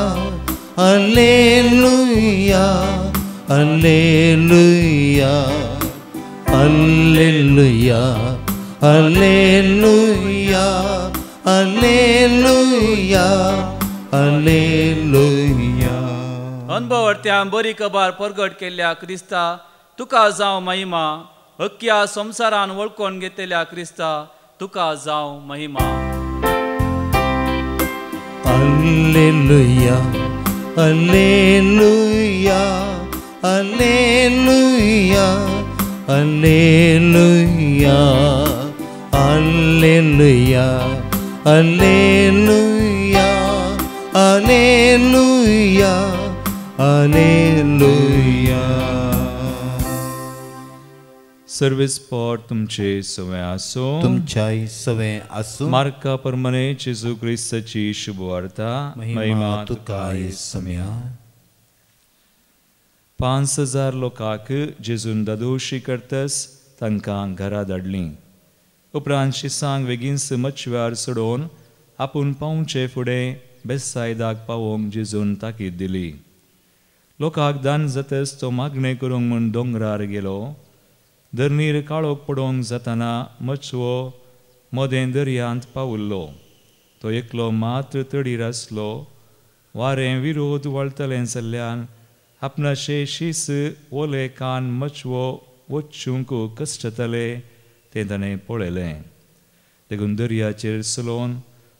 Alleluia, Alleluia, Alleluia, Alleluia, Alleluia, Alleluia. अनुभवार्थ्यान बरी खबर प्रगट केल्ल्या क्रिस्ता तुका जावं महिमा. अख्ख्या संवसारान वळखून घेतलेल्या क्रिस्ता तुका जावं महिमा. Alleluia, Alleluia, Alleluia, Alleluia, Alleluia, Alleluia, Alleluia, Alleluia. Service pot तुमचे सवय असो. तुमच्याय सवय असो. मार्का प्रमाणे जेजू ख्रिस्ताची शुभवार्ता. महिमा तुकाय सम्या. 5,000 लोकांक जेजून दादोशी करतस तांकां घरा धाडलीं. उपरांत शिसांक बेगीनच मच्छव्यार सोडून आपूण पावचे फुडें बेतसायदाक पावोवंक जेजून ताकीद दिली. लोकांक दान जातच तो मागणें करूंक म्हूण दोंगरार गेलो. धरणीर काळोख पडोवंक जाताना मच्छवो मदें दर्यांत पावुल्लो. तो एकलो मात्र तडीर आसलो. वारें विरोध वळतलें जाल्ल्यान आपणाचे शीस ओले कान मच्छवो वचूंक कश्टतले तें ताणें पळयलें. देखून दर्याचेर चलोवन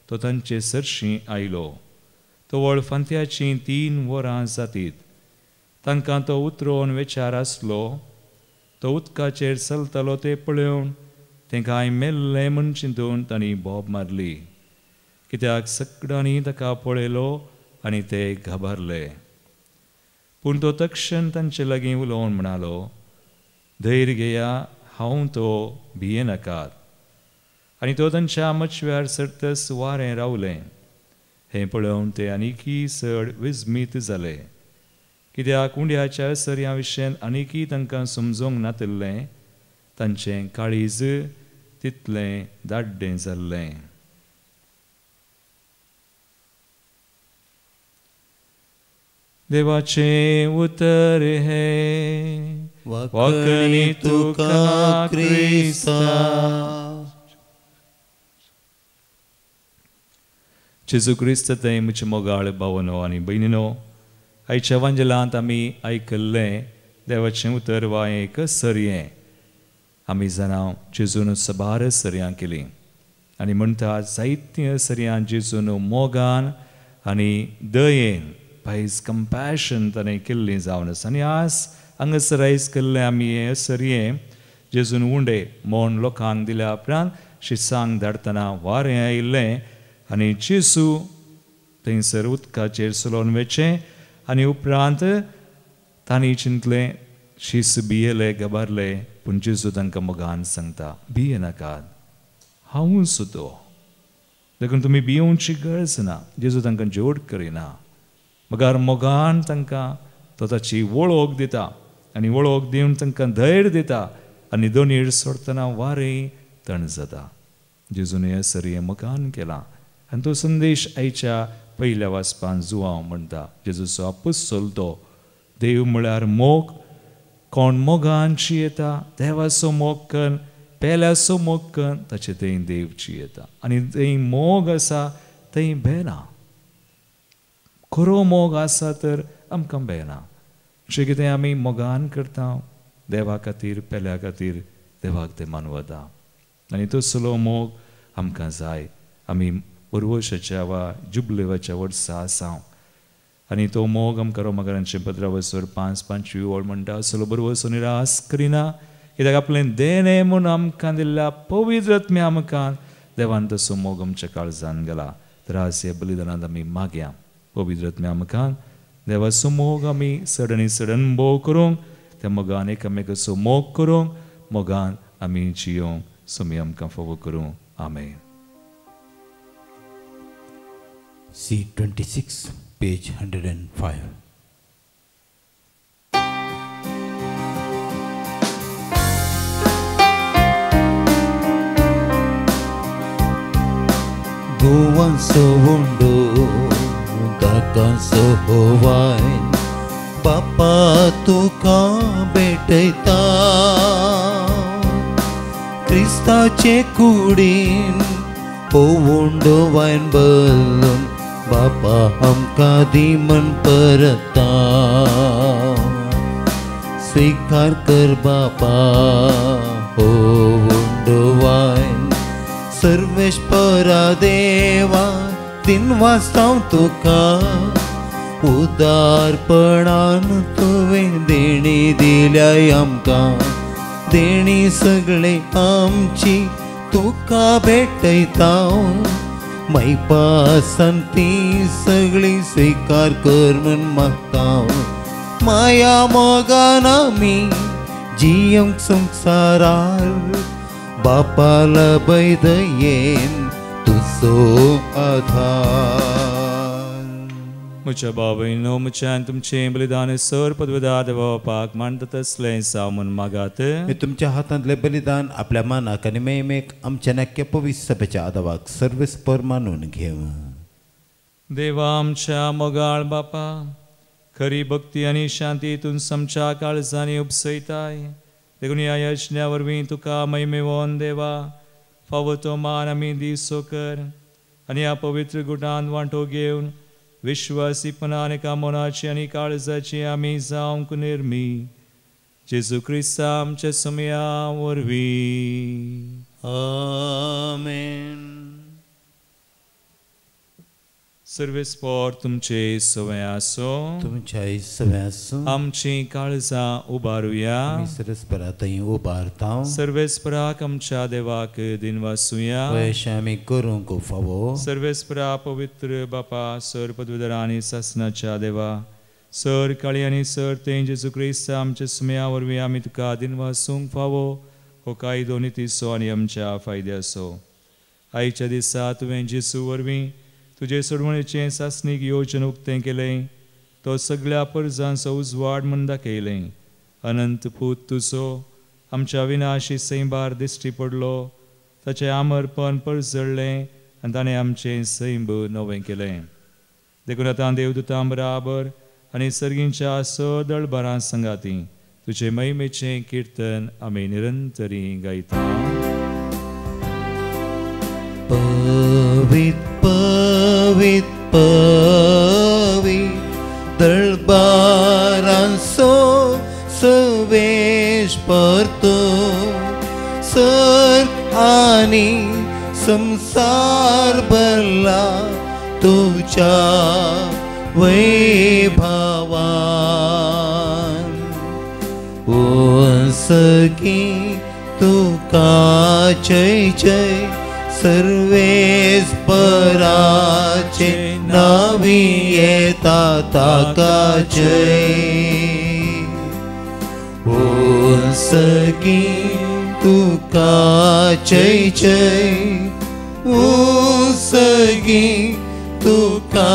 तो तांचे सरशीं आयलो. तो व्हड फांत्याचीं 3 वरां जातीत. तांकां तो उतरोवन विचार आसलो. तो उदकाचेर चलतलो तें पळोवन तें कांय मेल्लें म्हूण चिंतून तांणी बोब मारली. कित्याक सगळ्यांनी ताका पळयलो आनी ते घाबरले. पूण तो तक्षण तांचे लागीं उलोवन म्हणालो, धैर्य घेया, हांव तो भिये नाकात. आनी तो तांच्या मच्छव्यार सरतस वारें रावलें. हें पळोवन ते आनीकी चड विस्मीत जाले. कित्याक उंड्याच्या सर्या विशयेन आनीकी तांकां समजूंक नातिल्लें. तांचें काळीज तितलें दाड्डें जाल्लें. देवाचें उतर हे वखणी तुका क्रिस्ता. जेजू क्रिस्त तें म्हजे मोगाळ भावनो आनी भयणीनो, आयच्या वांजलांत आमी आयकल्लें देवाचें उतर वा एक सरयें. आमी जाणां जेजून सबार सरयां केलीं आनी म्हणटा जायत्या सरयां जेजून मोगान आनी दयेन पायज कंपॅशन ताणें केल्लीं जावन आसा. आनी आज हांगासर आयज केल्लें आमी हें सरयें जेजून उंडे म्हूण लोकांक दिल्या उपरांत शिसांक धाडटना वारें आयिल्लें आनी जेजू थंयसर उदकाचेर चलोवन वचें. आनी उपरांत तांणी चिंतलें, शीस भियेले, घाबरले. पूण जेजू तांकां मोगान सांगता, भिये नाकात, हांव सुद्दां. देखून तुमी भियोवची गरज ना. जेजू तांकां जोड करिना. मगार मोगान तांकां तो ताची वळख दिता आनी वळख दिवन तांकां धैर्य दिता आनी दोनीर सोडटना वारें तण जाता. जेजून हें सरयें मोगान केलां. आनी तो संदेश आयच्या पयल्या वाचपान जुवांव म्हणटा. जेजूचो आपुस्सोल तो देव म्हळ्यार मोग. कोण मोगान जियेता, देवाचो मोग कन, पेल्याचो मोग कन, ताचे थंय देव जियेता. आनी थंय मोग आसा थंय भेना. खरो मोग आसा तर आमकां भेना. अशें कितें आमी मोगान करता देवा खातीर, पेल्या खातीर, देवाक ते मानवता. आनी तसलो मोग आमकां जाय. आमी उर्वशाच्या वा जुबलेवाच्या वर्सां आसां आनी तो मोग आमकां रोमाकारांचे पत्रावसर 5:5 वळ म्हणटा, असलो बरोवसो निराश करिना. कित्याक आपलें देणे म्हूण आमकां दिल्ल्या पवित्र आत्म्या आमकां देवान तसो मोग आमच्या काळजान गेला. तर आज हे बलिदानांत आमी मागया पवित्र आत्म्या आमकां देवाचो मोग आमी चड आनी चड अनुभव करूंक, त्या मोगान एकामेकाचो मोग करूंक, मोगान आमी जियोंक सोमी आमकां फोव करूं. आमेन. C26, page 105. Gowan so wundo, dakan so wine, बापा तुका भेटयता क्रिस्ताचे कुडीन पोवूंड वायन बल्लून बापा आमकां दी म्हण परता स्वीकार कर बापा पोवूंड वायन सर्वेश्वरा देवा दिन वाचतां तुका उदारपणान तुवें देणी दिल्याय आमकां देणी सगळे आमची तुका भेटयता मैपा ती सगळी स्वीकार कर म्हण मागता माया मोगान आमी जियंक संवसारार बापाला बैदयेन तुजो आधार म्हज्या बाबयनो म्हज्यान तुमचें बलिदान सर पदवेदा देवापाक मानता तसलें सामून मागात हे तुमच्या हातांतले बलिदान आपल्या मानाक आनी मेमेक आमच्या नक्की पवित्र सभेच्या आदावाक सर्वेस्पर मानून घेव देवा आमच्या मोगाळ बापा खरी भक्ती आनी शांती हितून समच्या काळजांनी उपसयताय देखून ह्या यज्ञा वरवीं तुका महिमेवोन देवा फावो तो मान आमी दिसो कर आनी ह्या पवित्र गुटांत वांटो घेवन विश्वासीपणान एका मनाची आनी काळजाची आमी जावंक निर्मी जेजू क्रिस्ता आमच्या सुमया वरवीं आमेन सर्वेस्पर तुमचे सवय आसो तुमच्या सव्यास आमची काळजां उबारुया सर्वेस्परा थंय उबारता सर्वेस्पराक आमच्या देवाक दिन वासुया वयशे आमी करूंक फावो सर्वेस्परा पवित्र बापा सर पदवीधरा आनी सासनाच्या देवा सर काळी आनी सर ते जेजू क्रिस्त आमच्या सुमया वरवीं आमी तुका दिन वासूंक फावो हो कायदो नितीसो आनी आमच्या फायद्याचो आयच्या दिसा तुवें जेजू वरवीं तुजे सोडवणेचें सासणीक येवचें उक्तें केलें तो सगळ्या परजांचो उजवाड म्हूण दाखयलें अनंत पूत तुजो आमच्या विनाशी सैंबार दिश्टी पडलो ताचें आमरपण परजळ्ळें आनी ताणें आमचें सैंब नवें केलें देखून आतां देवदूतां बराबर आनी सर्गींच्या दळबारां संगाती तुजे महिमेचें कीर्तन आमी निरंतरी गायता पवित पवित पवित दळबारांचो सवेश परतो सर्ग आनी संसार भरला तुझ्या वैभवान ओ सगी तुका जय जय सर्वेस पराचे नावी येता ताका जय ओ सगी तुका जय जय ओ सगी तुका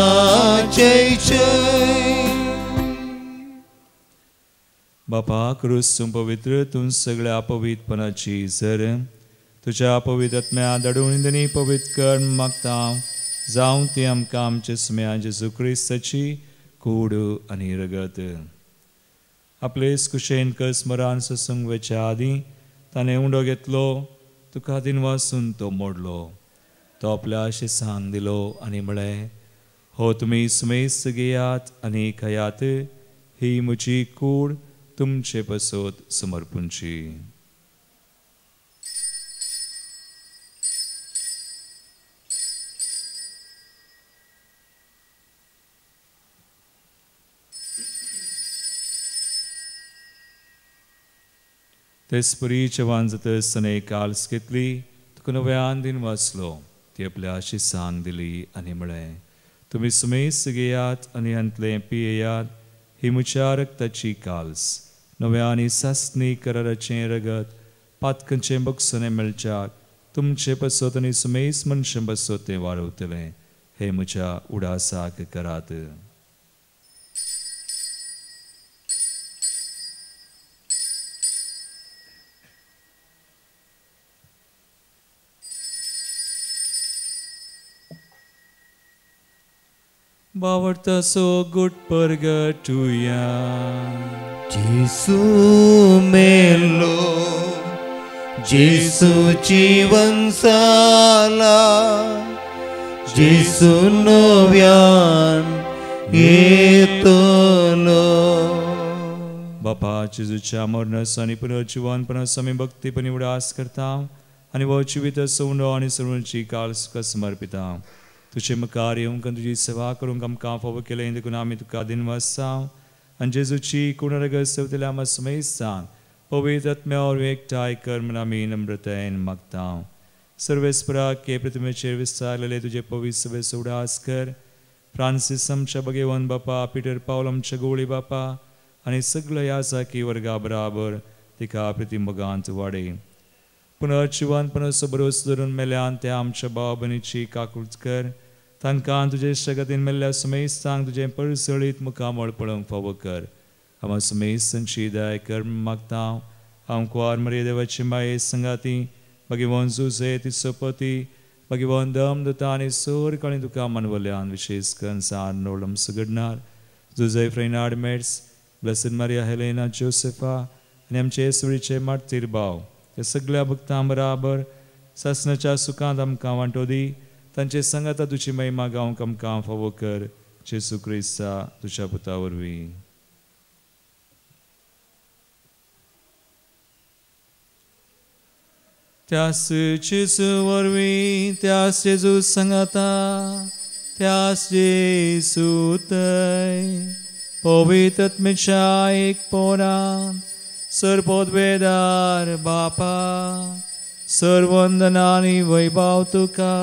जय जय बापा क्रूस पवित्र तूं सगळ्या अपवित्रपणाची झर तुझ्या पवित्रत्म्या दडून इंदनी पवित्र कर मागता जावं ती आमकां आमच्या सुम्या जेजू क्रिस्ताची कूड आनी रगत आपलेच कुशेन कसमरान ससूंक वेच्या आदीं ताणें उंडो घेतलो तुका दिन वासून तो मोडलो तो आपल्या शिसांक दिलो आनी म्हळें हो तुमी सुमेस घेयात आनी खयात ही म्हजी कूड तुमचे पसोत समर्पूंची तेसपरीच्या वांजतसने काल्स घेतली तुका नव्यान दिन वाचलो ती आपल्या शिसांक दिली आनी म्हळें तुमी सुमेस घेयात आनी अंतले पियेयात ही म्हज्या रक्ताची काल्स नव्या आनी सासणी कराराचें रगत पातकांचें बगसोने मेळच्याक तुमचे पसोत आनी सुमेस मनशां बसोत तें वाडवतलें हे म्हज्या उडासाक करात Bawarta so good purgatoria. जेसू मेलो जेसू जीवनसाला जेसू नव्यान येतलो. बापा जेजूच्या मरणाचा आणि पुनर्जीवनपणाचा आमी भक्तीपणी उडास करता आणि वो जिवीत सोंडो आणि सर्वांची काळ सुख समर्पिता. तुझे मुखार येवंक तुझी सेवा करूंक आमकां फावो केलें देखून आमी तुका दिनवासा आणि जेजूची कुणरग सवतल्या आम समय सांग पवित्र आत्म्यावर एकठांय कर म्हण आमी नम्रतायेन मागता. सर्वेस्परा के प्रतिमेचेर विस्तारलेले तुझे पवित्र सभेचो उडास कर. फ्रांसीस आमच्या भगेवन बापा, पीटर पावल आमच्या गोळी बापा आणि सगळ्या यासाकी वर्गा बराबर तिका प्रतिमगांत वाडे. पुनर्जीवनपणाचो भरोस धरून मेल्यान त्या आमच्या भाव भयणीची काकूट कर. तांकां तुजे जगतीन मेल्ल्या समय सांग तुजें परसळीत मुखामळ पळोवंक फावो कर. आम समय संची दया कर मागता. हांव कुवार मरिये देवाची माये संगाती भगवान जुजे तिचो पती भगवान दम दत्ता आनी सोर काळी तुका मानवल्यान विशेष करून सार नोळम सगडणार जुजे Freinademetz blessed Maria Helena Josepha आनी आमचे सुरीचे मार्तीर भाव त्या सगळ्या भक्तां बराबर सासणाच्या सुखांत आमकां वांटो दी. तांचे संगता तुजी महिमा गावंक आमकां फावो कर. जेसू क्रिस्ता तुज्या पुता वरवीं. त्यास जेजू वरवीं त्यास जेजू संगता त्यास जेजू थंय पवित्र आत्म्याच्या एकपणान सर्वोद्वेदार बापा सर्वंदनानी वैभव तुका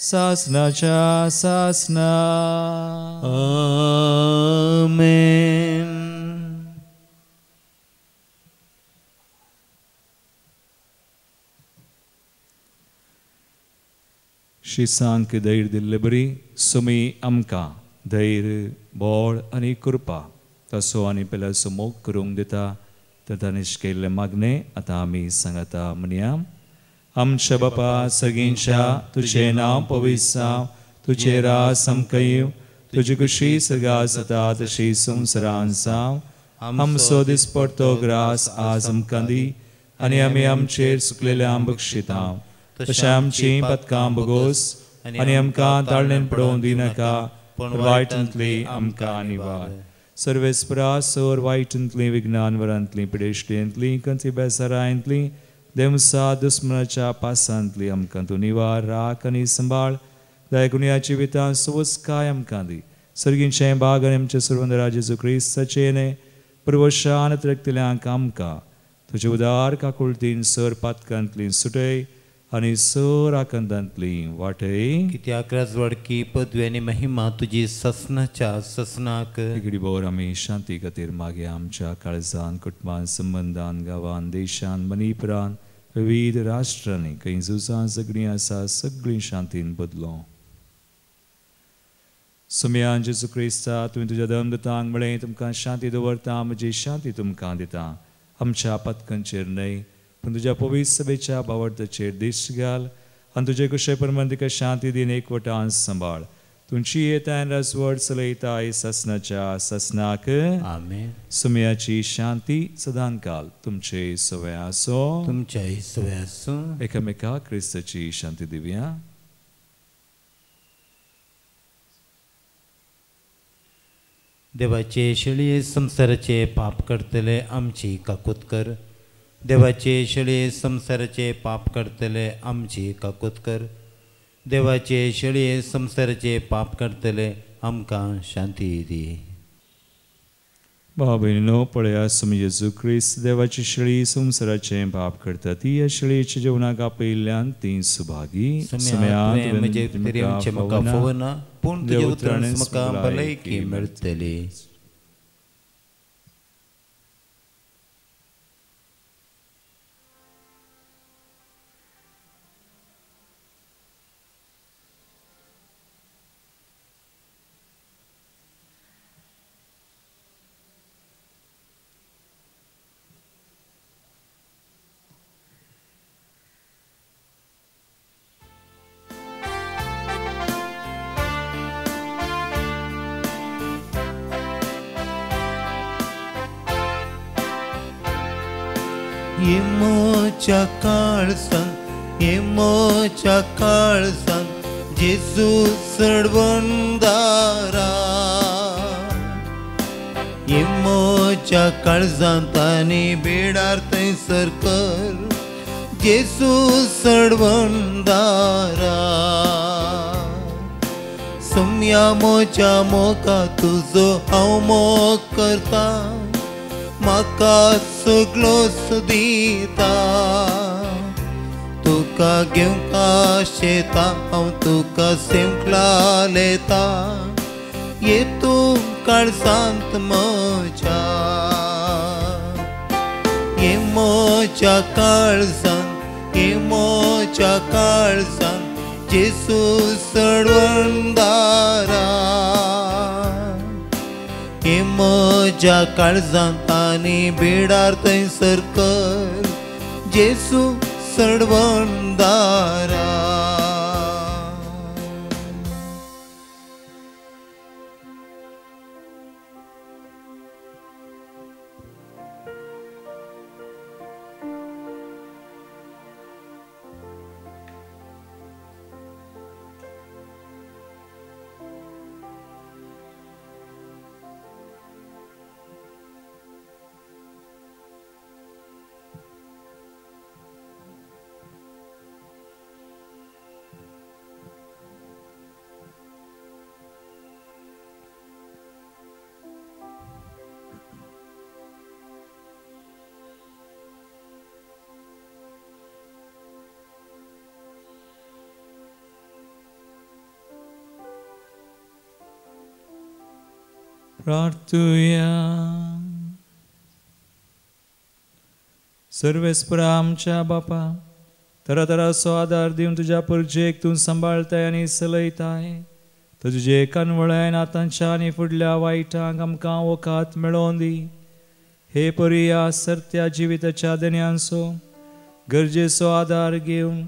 सासनाच्या सासना. आमेन. शिसांक धैर्य दिल्ले बरी सुमी आमकां धैर्य बोळ आनी कृपा तसो आनी पेल्याचो मोग करूंक दिता. तथा निश्केल्ले मागणे आतां आमी सांगता म्हणया. आमच्या बापा सगळींच्या तुझे नाव पवित्र जावं. तुझे रास आमकां येवं. तुजी खुशी सगळा जाता तशी संवसारांत जावं. आमचो दिसपडटो ग्रास आज आमकां दी आनी आमी आमचेर सुकलेल्या बक्षिता तशें आमची पदकां बगोस आनी आमकां ताळणेन पडोवंक दिनाका पूण वायटांतली आमकां निवार. सर्वेस्परा सोर वायटांतली विज्ञान वरांतली पिडेश्टेंतली कंती बेसारांतली देवसा दुस्मनाच्या पासांतली आमकां तूं निवार राख आनी सांबाळ. दयाकुनियाची वितां सुवस्काय आमकां दी. सर्गींचें भाग आनी आमचे सर्वंदरा जेजू क्रिस्ताचें प्रवशान रक्तल्यांक आमकां तुजे उदार काकुळतीन सर पातकांतली सुटय आनी सर आकंदांतली वाटय. कित्याक राजवाडकी पदवी आनी महिमा तुजी ससनाच्या ससनाक. इगडी बोर आमी शांती खातीर मागे आमच्या काळजान कुटुंबान संबंधान गांवान देशान मनीपरान विविध राष्ट्रांनी खंय झुजां झगडीं आसा सगळीं शांतीन बदलो. सुमयान जेजू क्रिस्ता तुवें तुज्या धर्मदतांक म्हळें तुमकां शांती दवरता म्हजी शांती तुमकां दिता. आमच्या पथकांचेर न्हय पूण तुज्या पवित्र सभेच्या भावार्थाचेर दिश्ट घाल आनी तुजे कुशे प्रमाण तिका शांती दिन एकवटान सांबाळ. तुमची येताय राजवट चलयताय ससनाच्या ससनाक. आमेन. सुमयाची शांती सदां काल तुमचे सवय आसो. तुमच्या सवय आसूं. एकामेकाक क्रिस्ताची शांती दिवया. देवाचे शेळये संसाराचे पाप करतले आमची काकूत कर. देवाचे शेळये संसाराचे पाप करतले आमची काकूत कर. देवाचे शेळये संसाराचे पाप करतले आमकां शांती दी. भाव भयणीनो पळया सुमी जेजू क्रिस्त देवाची शेळी संसाराचे पाप करता ती ह्या शेळयेच्या जेवणाक आपयिल्ल्यान ती सुभागी. म्हणजे म्हाका फोवना पूण तुजे उतरान म्हाका भलायकी मेळटली. येमोच्या काळजांत येमोच्या काळजांत जेजू सडवंदारा येमोच्या काळजांत आनी बेडार थंयसर कर जेजू सडवंदारा सोम्या मोच्या मोगा तुजो हांव मोग करता म्हाका सगळोच दिता तुका घेवंका शेता हांव तुका सेमकला लेता येतू काळजांत म्हज्या येमोच्या काळजांत येमोच्या काळजांत जेजू सडवंदारा येमोच्या काळजांत आनी बेडार थंयसर कर जेजू सडवंदारा प्रार्थुया. सर्वेस्परा आमच्या बापा, तरातराचो आदार दिवन तुज्या परजेक तूं सांबाळताय आनी चलयताय. तुजे कनवळ्यान आतांच्या आनी फुडल्या वायटांक आमकां वखात मेळोवन दी. हे परी ह्या सर्त्या जिविताच्या देण्यांचो गरजेचो आदार घेवन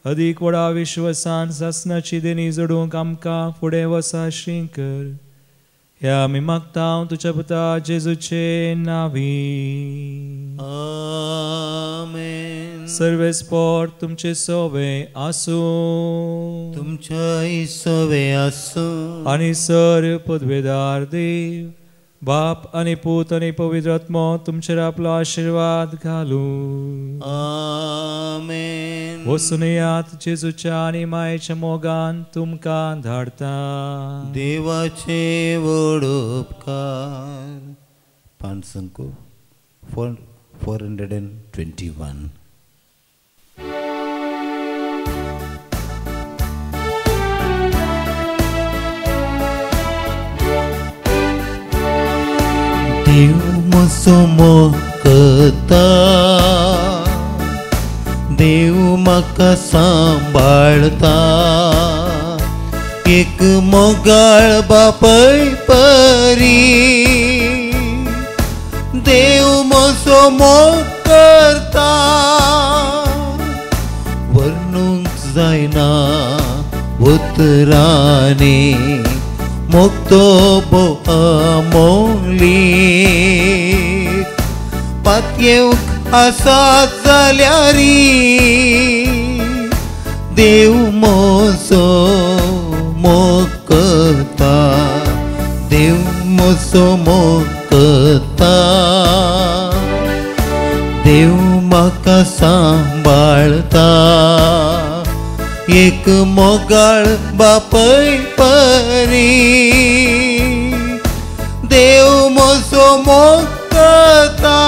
अदीक व्हडा विश्वासान सासणाची देणी जोडूंक आमकां फुडें वसाश्री कर. हे आमी मागता तुज्या पुता जेजूचे नांवी. आमेन. सर्वेस्पोर तुमचे सोवे आसूं. तुमच्या सोवे आसूं. आनी सर पदवेदार देव बाप आनी पूत आनी पवित्र आत्मो तुमचेर आपलो आशीर्वाद घालूं. आमेन. वचून येयात जेजूच्या आनी मायेच्या मोगान तुमकां धाडता. देवाचे व्हड उपकार. पांच संको 421. देव म्हजो मोगता, देव म्हाका सांबाळता. एक मोगाळ बापय परी देव म्हजो मोग करता. वर्णूंक जायना उतरांनी मोगतो बो अमोलीक. पातयेवंक आसा जाल्यारी देव म्हजो मोग करता. देव म्हजो मोग करता. देव म्हाका सांबाळता. एक मोगाळ बापय परी देव म्हजो मोग करता.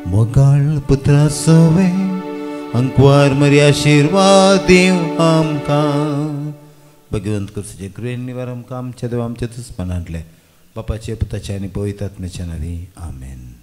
मोगाळ पुत्रा सोवे अंकवार मरी आशीर्वाद देव आमकां. भगवंत कृष्णाचे कृपेन निवार आमकां आमच्या देव आमच्या तुस्मनांतले बापाचे पुताचे आनी पवित्र आत्म्याच्या नांवान आमेन.